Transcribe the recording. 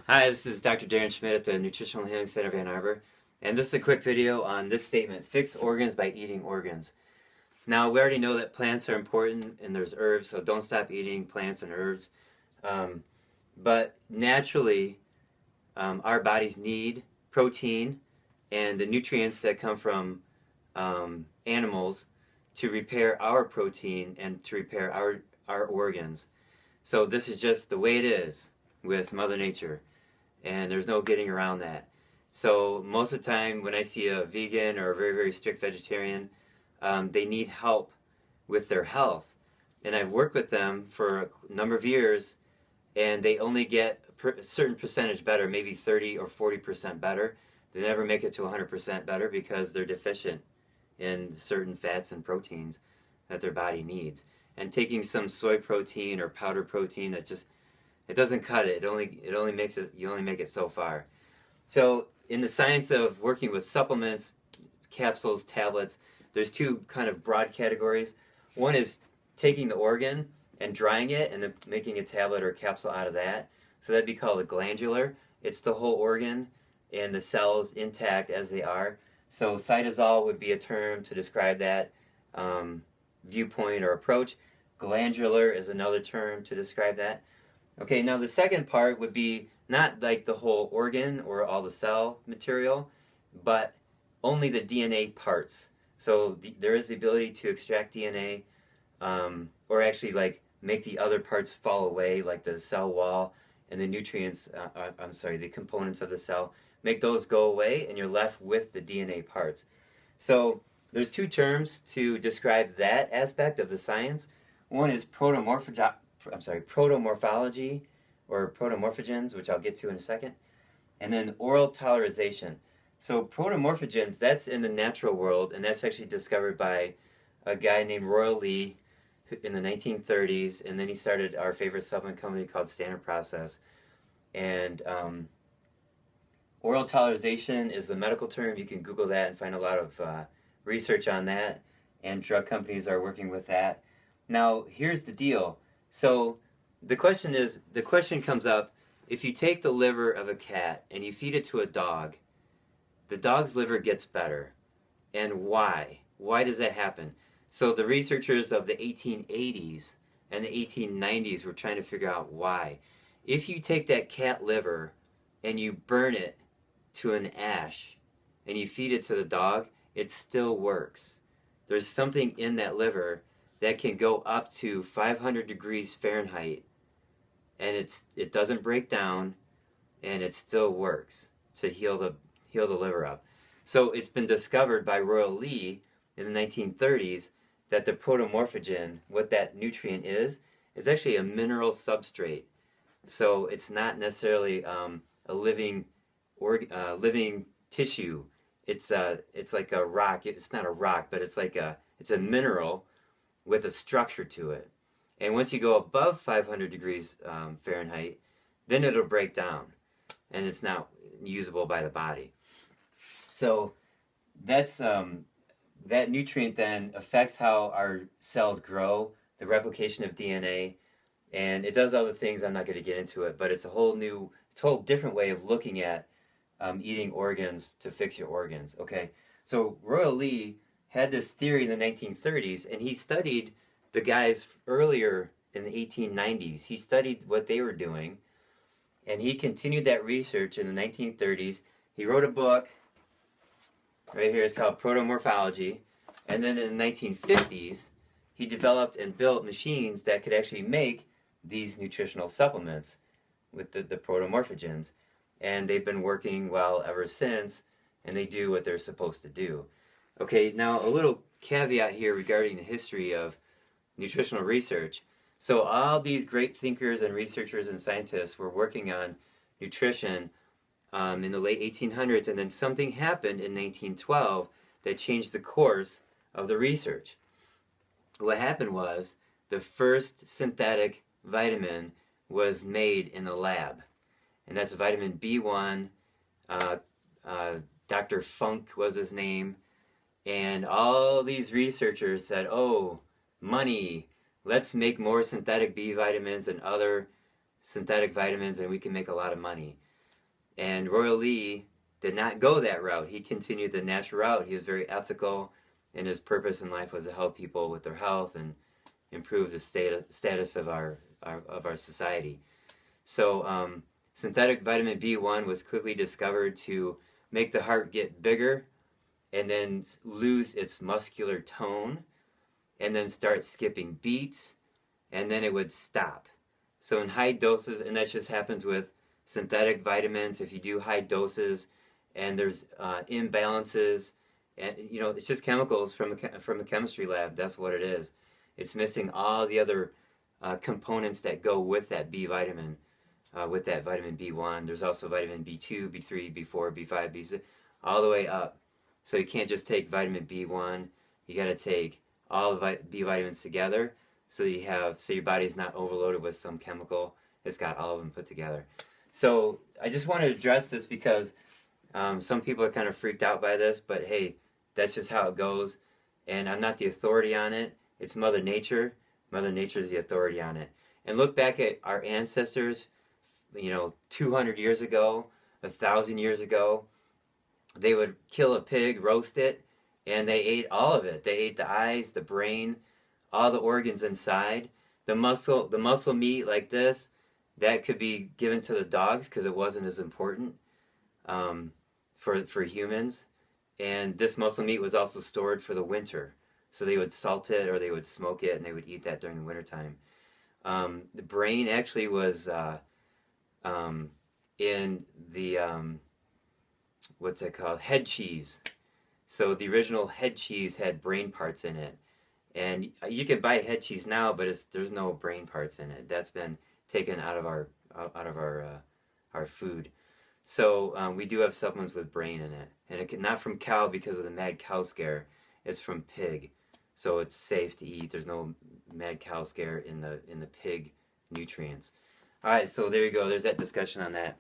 Hi, this is Dr. Darren Schmidt at the Nutritional Healing Center of Ann Arbor, and this is a quick video on this statement: fix organs by eating organs. Now, we already know that plants are important and there's herbs, so don't stop eating plants and herbs. Um, but naturally, our bodies need protein and the nutrients that come from animals to repair our protein and to repair our organs. So this is just the way it is with Mother Nature, and there's no getting around that. So most of the time when I see a vegan or a very, very strict vegetarian, they need help with their health. And I've worked with them for a number of years, and they only get a certain percentage better, maybe 30 or 40% better. They never make it to 100% better because they're deficient in certain fats and proteins that their body needs. And taking some soy protein or powder protein, it doesn't cut it. It only makes it, you only make it so far. So in the science of working with supplements, capsules, tablets, there's two kind of broad categories. One is taking the organ and drying it and then making a tablet or a capsule out of that. So that'd be called a glandular. It's the whole organ and the cells intact as they are. So cytosol would be a term to describe that viewpoint or approach. Glandular is another term to describe that. Okay, now the second part would be not like the whole organ or all the cell material, but only the DNA parts. So there is the ability to extract DNA, or actually like make the other parts fall away, like the cell wall and the nutrients, the components of the cell, make those go away and you're left with the DNA parts. So there's two terms to describe that aspect of the science. One is protomorphology or protomorphogens, which I'll get to in a second, and then oral tolerization. So protomorphogens, that's in the natural world, and that's actually discovered by a guy named Royal Lee in the 1930s, and then he started our favorite supplement company called Standard Process. And oral tolerization is the medical term. You can Google that and find a lot of research on that, and drug companies are working with that. Now, here's the deal. So the question comes up, if you take the liver of a cat and you feed it to a dog, the dog's liver gets better. And why? Why does that happen? So the researchers of the 1880s and the 1890s were trying to figure out why. If you take that cat liver and you burn it to an ash and you feed it to the dog, it still works. There's something in that liver that can go up to 500 degrees Fahrenheit, and it doesn't break down, and it still works to heal the liver up. So it's been discovered by Royal Lee in the 1930s that the protomorphogen, what that nutrient is actually a mineral substrate. So it's not necessarily a living tissue. It's like a rock. It's not a rock, but it's a mineral with a structure to it. And once you go above 500 degrees Fahrenheit, then it'll break down, and it's not usable by the body. So that's that nutrient then affects how our cells grow, the replication of DNA, and it does other things. I'm not going to get into it, but it's a whole different way of looking at eating organs to fix your organs. Okay, so Royal Lee had this theory in the 1930s, and he studied the guys earlier in the 1890s. He studied what they were doing, and he continued that research in the 1930s. He wrote a book, right here, it's called Protomorphology, and then in the 1950s, he developed and built machines that could actually make these nutritional supplements with the protomorphogens, and they've been working well ever since, and they do what they're supposed to do. Okay, now a little caveat here regarding the history of nutritional research. So all these great thinkers and researchers and scientists were working on nutrition in the late 1800s, and then something happened in 1912 that changed the course of the research. What happened was the first synthetic vitamin was made in the lab, and that's vitamin B1. Dr. Funk was his name. And all these researchers said, oh, money, let's make more synthetic B vitamins and other synthetic vitamins and we can make a lot of money. And Royal Lee did not go that route. He continued the natural route. He was very ethical, and his purpose in life was to help people with their health and improve the status of our society. So synthetic vitamin B1 was quickly discovered to make the heart get bigger and then lose its muscular tone and then start skipping beats, and then it would stop. So in high doses, and that just happens with synthetic vitamins, if you do high doses and there's imbalances, and it's just chemicals from a chemistry lab. That's what it is. It's missing all the other components that go with that B vitamin, with that vitamin B1. There's also vitamin B2, B3, B4, B5, B6, all the way up. So you can't just take vitamin B1. You got to take all the B vitamins together, so your body's not overloaded with some chemical. It's got all of them put together. So I just want to address this because some people are kind of freaked out by this, but hey, that's just how it goes. And I'm not the authority on it. It's Mother Nature. Mother Nature is the authority on it. And look back at our ancestors, 200 years ago, 1,000 years ago. They would kill a pig, roast it, and they ate all of it. They ate the eyes, the brain, all the organs inside. The muscle meat like this, that could be given to the dogs because it wasn't as important for humans. And this muscle meat was also stored for the winter. So they would salt it or they would smoke it and they would eat that during the wintertime. The brain actually was in the, what's it called? Head cheese. So the original head cheese had brain parts in it. And you can buy head cheese now, but there's no brain parts in it. That's been taken out of our food. So we do have supplements with brain in it, and not from cow because of the mad cow scare. It's from pig, so it's safe to eat. There's no mad cow scare in the pig nutrients. All right, so there you go. There's that discussion on that.